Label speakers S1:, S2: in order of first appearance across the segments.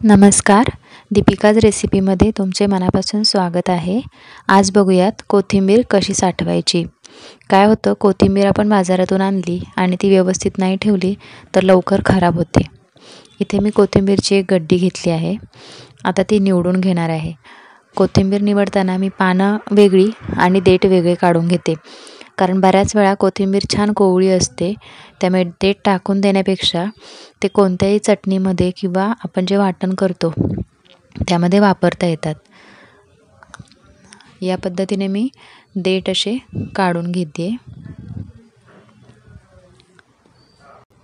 S1: नमस्कार. दीपिकाज रेसिपीमध्ये तुमचे मनापासून स्वागत आहे. आज बघूयात कोथिंबीर कशी साठवायची. काय होतं, कोथिंबीर आपण बाजारातून आणली आणि ती व्यवस्थित नाही ठेवली तर लवकर खराब होते. इथे मी कोथिंबीरची एक गड्डी घेतली आहे. आता ती निवडून घेणार आहे. कोथिंबीर निवडताना मी पानं वेगळी आणि देठ वेगळे काढून घेते. कारण बऱ्याच वेळा कोथिंबीर छान कोवळी असते, त्यामुळे देठ टाकून देण्यापेक्षा ते कोणत्याही चटणीमध्ये किंवा आपण जे वाटण करतो त्यामध्ये वापरता येतात. या पद्धतीने मी देठ असे काढून घेते.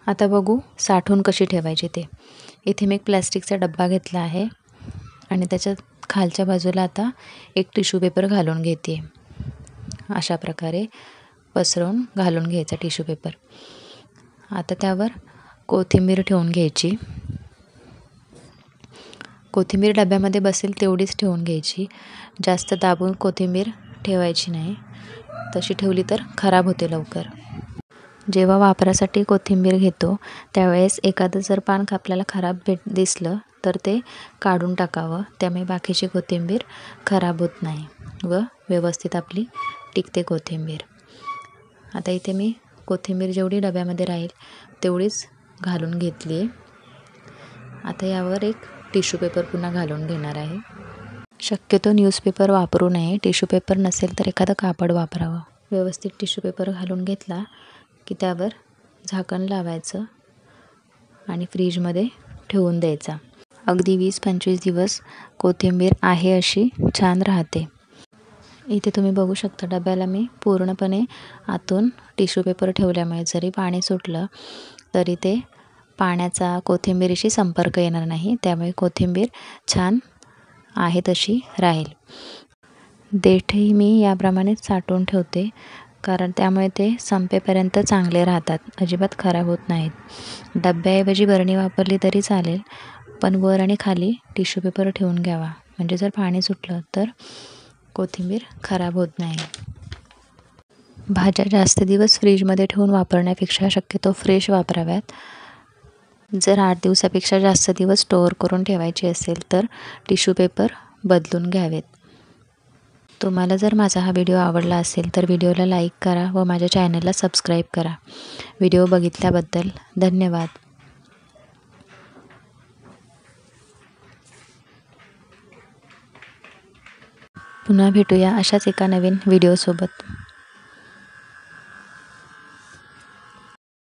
S1: आता बघू साठवून कशी ठेवायची ते. इथे मी एक प्लास्टिकचा डब्बा घेतला आहे आणि त्याच्या खालच्या बाजूला आता एक टिश्यू पेपर घालून घेते. अशा प्रकारे पसरवून घालून घ्यायचा टिश्यू पेपर. आता त्यावर कोथिंबीर ठेवून घ्यायची. कोथिंबीर डब्यामध्ये बसेल तेवढीच ठेवून घ्यायची. जास्त दाबून कोथिंबीर ठेवायची नाही, तशी ठेवली तर खराब होते लवकर. जेव्हा वापरासाठी कोथिंबीर घेतो त्यावेळेस एखादं जर पान आपल्याला खराब दिसलं तर ते काढून टाकावं. त्यामुळे बाकीची कोथिंबीर खराब होत नाही व व्यवस्थित आपली टिकते कोथिंबीर. आता इथे मी कोथिंबीर जेवढी डब्यामध्ये राहील तेवढीच घालून घेतली आहे. आता यावर एक टिश्यू पेपर पुन्हा घालून घेणार आहे. शक्यतो न्यूजपेपर वापरू नये. टिश्यू पेपर नसेल तर एखादं कापड वापरावं. व्यवस्थित टिश्यू पेपर घालून घेतला की त्यावर झाकण लावायचं आणि फ्रीजमध्ये ठेवून द्यायचा. अगदी 20-25 दिवस कोथिंबीर आहे अशी छान राहते. इथे तुम्ही बघू शकता, डब्याला मी पूर्णपणे आतून टिश्यू पेपर ठेवल्यामुळे जरी पाणी सुटलं तरी ते पाण्याचा कोथिंबीरीशी संपर्क येणार नाही. त्यामुळे कोथिंबीर छान आहे तशी राहील. देठही मी याप्रमाणे साठवून ठेवते, कारण त्यामुळे ते संपेपर्यंत चांगले राहतात, अजिबात खराब होत नाहीत. डब्याऐवजी बरणी वापरली तरी चालेल, पण वर आणि खाली टिश्यू पेपर ठेवून घ्यावा, म्हणजे जर पाणी सुटलं तर कोथिंबीर खराब होत नाही. भाज्या जास्त दिवस फ्रीजमध्ये ठेवून वापरण्यापेक्षा शक्यतो फ्रेश वापराव्यात. जर 8 दिवसापेक्षा जास्त दिवस स्टोअर करून ठेवायची असेल तर टिश्यू पेपर बदलून घ्यावेत. तुम्हाला जर माझा हा व्हिडिओ आवडला असेल तर व्हिडिओला लाईक करा व माझ्या चॅनलला सबस्क्राईब करा. व्हिडिओ बघितल्याबद्दल धन्यवाद. पुन्हा भेटूया अशाच एका नवीन व्हिडिओसोबत.